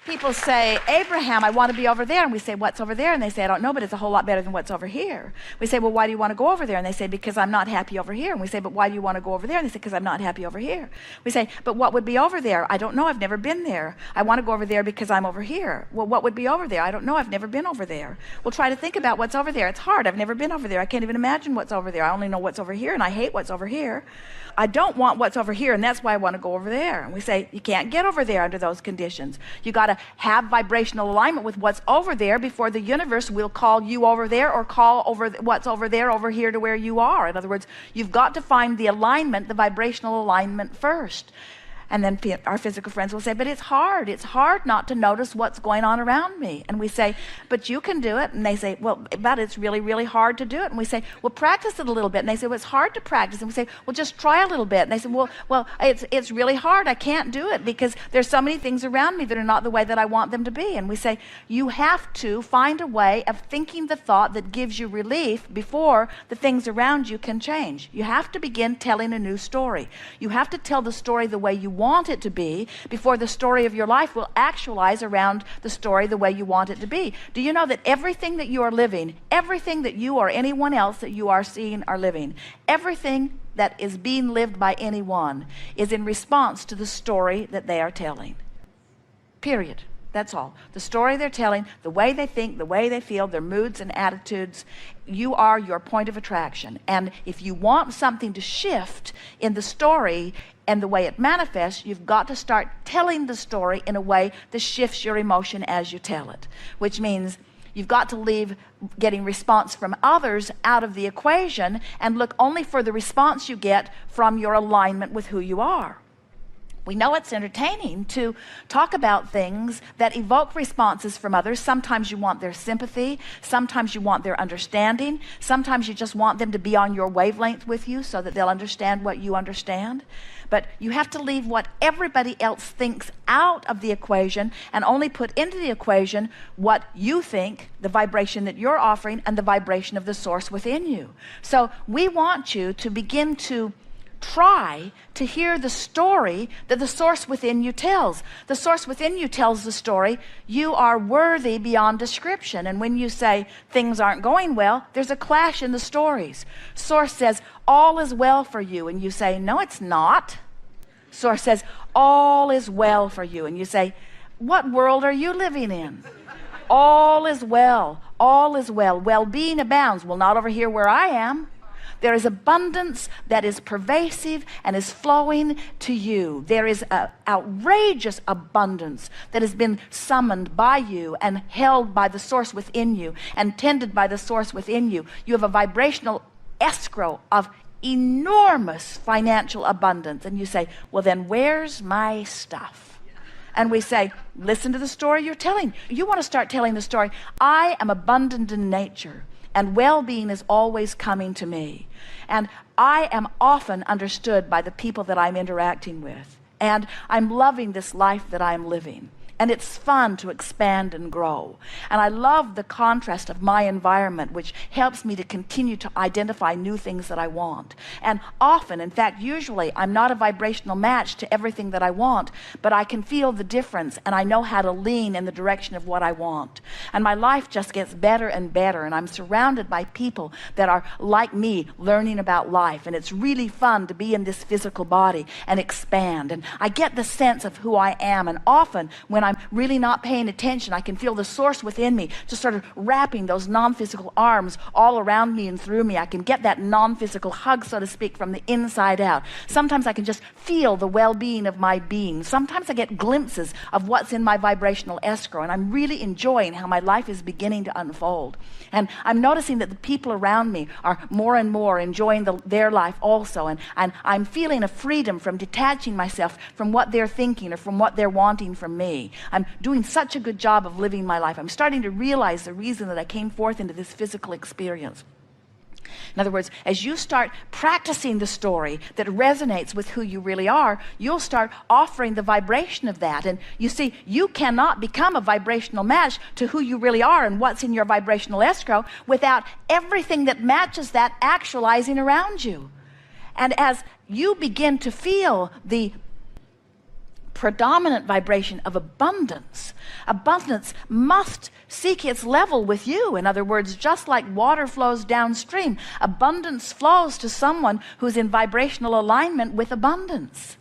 People say, Abraham, I want to be over there. And we say, what's over there? And they say, I don't know, but it's a whole lot better than what's over here. We say, well, why do you want to go over there? And they say, because I'm not happy over here. And we say, but why do you want to go over there? And they say, because I'm not happy over here. We say, but what would be over there? I don't know, I've never been there. I want to go over there because I'm over here. Well, what would be over there? I don't know, I've never been over there. Well, try to think about what's over there. It's hard, I've never been over there. I can't even imagine what's over there. I only know what's over here, and I hate what's over here. I don't want what's over here, and that's why I want to go over there. And we say, you can't get over there under those conditions. You got to have vibrational alignment with what's over there before the universe will call you over there or call over what's over there over here to where you are. In other words, you've got to find the alignment, the vibrational alignment first. And then our physical friends will say, but it's hard. It's hard not to notice what's going on around me. And we say, but you can do it. And they say, well, but it's really, really hard to do it. And we say, well, practice it a little bit. And they say, well, it's hard to practice. And we say, well, just try a little bit. And they say, well, it's really hard. I can't do it because there's so many things around me that are not the way that I want them to be. And we say, you have to find a way of thinking the thought that gives you relief before the things around you can change. You have to begin telling a new story. You have to tell the story the way you want it to be before the story of your life will actualize around the story the way you want it to be. Do you know that everything that you are living, everything that you or anyone else that you are seeing are living, everything that is being lived by anyone is in response to the story that they are telling? Period. That's all. The story they're telling, the way they think, the way they feel, their moods and attitudes, you are your point of attraction. And if you want something to shift in the story and the way it manifests, you've got to start telling the story in a way that shifts your emotion as you tell it, which means you've got to leave getting response from others out of the equation and look only for the response you get from your alignment with who you are. We know it's entertaining to talk about things that evoke responses from others. Sometimes you want their sympathy. Sometimes you want their understanding. Sometimes you just want them to be on your wavelength with you so that they'll understand what you understand. But you have to leave what everybody else thinks out of the equation and only put into the equation what you think, the vibration that you're offering, and the vibration of the source within you. So we want you to begin to try to hear the story that the source within you tells. The source within you tells the story, you are worthy beyond description. And when you say things aren't going well, there's a clash in the stories. Source says, all is well for you. And you say, no, it's not. Source says, all is well for you. And you say, what world are you living in? All is well. All is well. Well-being abounds. Well, not over here where I am. There is abundance that is pervasive and is flowing to you. There is an outrageous abundance that has been summoned by you and held by the source within you and tended by the source within you. You have a vibrational escrow of enormous financial abundance. And you say, well, then where's my stuff? And we say, listen to the story you're telling. You want to start telling the story, I am abundant in nature. And well-being is always coming to me. And I am often understood by the people that I'm interacting with. And I'm loving this life that I'm living. And it's fun to expand and grow. And I love the contrast of my environment, which helps me to continue to identify new things that I want. And often, in fact, usually, I'm not a vibrational match to everything that I want, but I can feel the difference, and I know how to lean in the direction of what I want. And my life just gets better and better, and I'm surrounded by people that are like me, learning about life. And it's really fun to be in this physical body and expand. And I get the sense of who I am, and often, when I'm really not paying attention, I can feel the source within me just sort of wrapping those non-physical arms all around me and through me. I can get that non-physical hug, so to speak, from the inside out. Sometimes I can just feel the well-being of my being. Sometimes I get glimpses of what's in my vibrational escrow, and I'm really enjoying how my life is beginning to unfold. And I'm noticing that the people around me are more and more enjoying their life also, and I'm feeling a freedom from detaching myself from what they're thinking or from what they're wanting from me. I'm doing such a good job of living my life. I'm starting to realize the reason that I came forth into this physical experience. In other words, as you start practicing the story that resonates with who you really are, you'll start offering the vibration of that. And you see, you cannot become a vibrational match to who you really are and what's in your vibrational escrow without everything that matches that actualizing around you. And as you begin to feel the predominant vibration of abundance. Abundance must seek its level with you. In other words, just like water flows downstream, abundance flows to someone who's in vibrational alignment with abundance.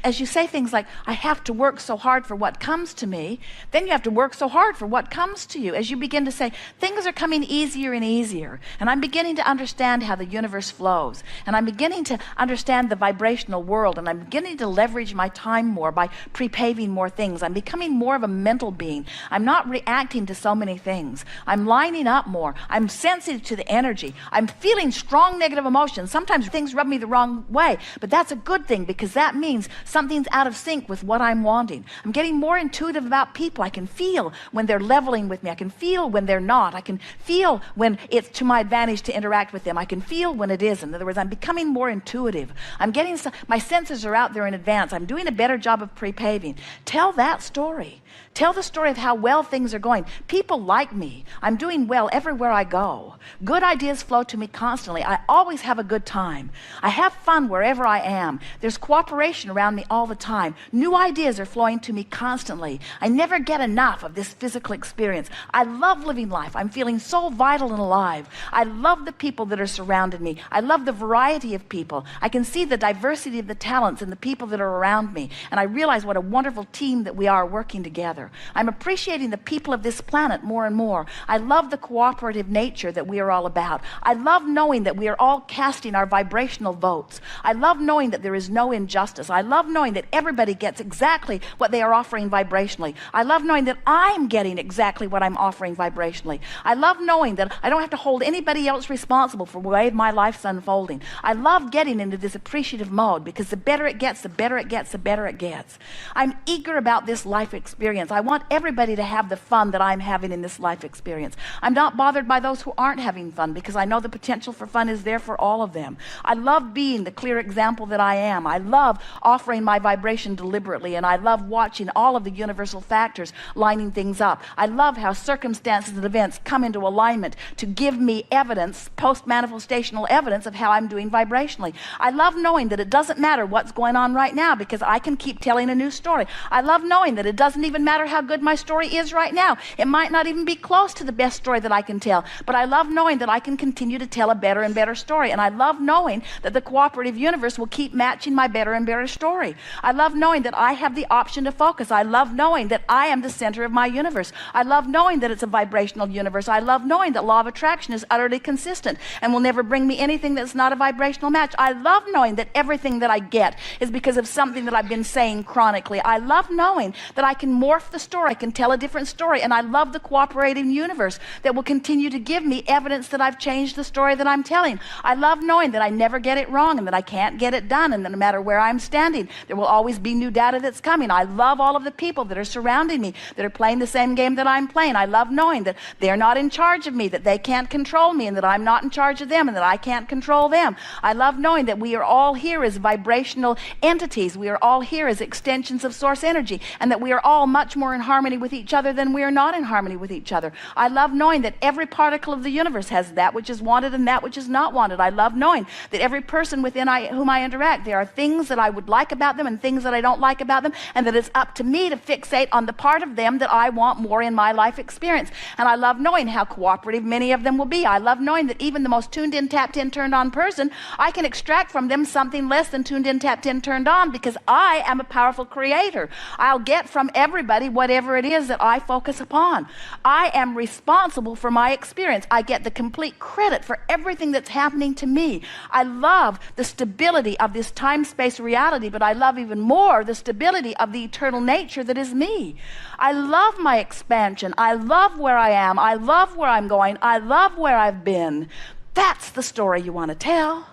As you say things like, I have to work so hard for what comes to me, then you have to work so hard for what comes to you. As you begin to say, things are coming easier and easier, and I'm beginning to understand how the universe flows, and I'm beginning to understand the vibrational world, and I'm beginning to leverage my time more by pre-paving more things. I'm becoming more of a mental being. I'm not reacting to so many things. I'm lining up more. I'm sensitive to the energy. I'm feeling strong negative emotions. Sometimes things rub me the wrong way, but that's a good thing, because that means something's out of sync with what I'm wanting. I'm getting more intuitive about people. I can feel when they're leveling with me. I can feel when they're not. I can feel when it's to my advantage to interact with them. I can feel when it isn't. In other words, I'm becoming more intuitive. My senses are out there in advance. I'm doing a better job of pre-paving. Tell that story. Tell the story of how well things are going. People like me. I'm doing well everywhere I go. Good ideas flow to me constantly. I always have a good time. I have fun wherever I am. There's cooperation around me all the time. New ideas are flowing to me constantly. I never get enough of this physical experience. I love living life. I'm feeling so vital and alive. I love the people that are surrounding me. I love the variety of people. I can see the diversity of the talents and the people that are around me. And I realize what a wonderful team that we are working together. I'm appreciating the people of this planet more and more. I love the cooperative nature that we are all about. I love knowing that we are all casting our vibrational votes. I love knowing that there is no injustice. I love knowing that everybody gets exactly what they are offering vibrationally. I love knowing that I'm getting exactly what I'm offering vibrationally. I love knowing that I don't have to hold anybody else responsible for the way my life's unfolding. I love getting into this appreciative mode, because the better it gets, the better it gets, the better it gets. I'm eager about this life experience. I want everybody to have the fun that I'm having in this life experience. I'm not bothered by those who aren't having fun, because I know the potential for fun is there for all of them. I love being the clear example that I am. I love offering my vibration deliberately, and I love watching all of the universal factors lining things up. I love how circumstances and events come into alignment to give me evidence, post-manifestational evidence of how I'm doing vibrationally. I love knowing that it doesn't matter what's going on right now, because I can keep telling a new story. I love knowing that it doesn't even matter how good my story is right now. It might not even be close to the best story that I can tell, but I love knowing that I can continue to tell a better and better story. And I love knowing that the cooperative universe will keep matching my better and better story. I love knowing that I have the option to focus. I love knowing that I am the center of my universe. I love knowing that it's a vibrational universe. I love knowing that law of attraction is utterly consistent and will never bring me anything that's not a vibrational match. I love knowing that everything that I get is because of something that I've been saying chronically. I love knowing that I can morph the story. I can tell a different story, and I love the cooperating universe that will continue to give me evidence that I've changed the story that I'm telling. I love knowing that I never get it wrong, and that I can't get it done, and that no matter where I'm standing, there will always be new data that's coming. I love all of the people that are surrounding me, that are playing the same game that I'm playing. I love knowing that they're not in charge of me, that they can't control me, and that I'm not in charge of them, and that I can't control them. I love knowing that we are all here as vibrational entities. We are all here as extensions of source energy, and that we are all much more in harmony with each other than we are not in harmony with each other. I love knowing that every particle of the universe has that which is wanted and that which is not wanted. I love knowing that every person within whom I interact, there are things that I would like about them and things that I don't like about them, and that it's up to me to fixate on the part of them that I want more in my life experience. And I love knowing how cooperative many of them will be. I love knowing that even the most tuned in, tapped in, turned on person, I can extract from them something less than tuned in, tapped in, turned on, because I am a powerful creator. I'll get from everybody whatever it is that I focus upon. I am responsible for my experience. I get the complete credit for everything that's happening to me. I love the stability of this time-space reality, but I love even more the stability of the eternal nature that is me. I love my expansion. I love where I am. I love where I'm going. I love where I've been. That's the story you want to tell.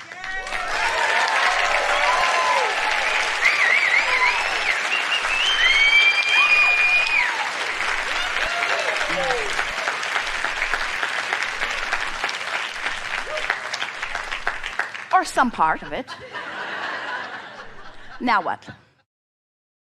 Or some part of it. Now what?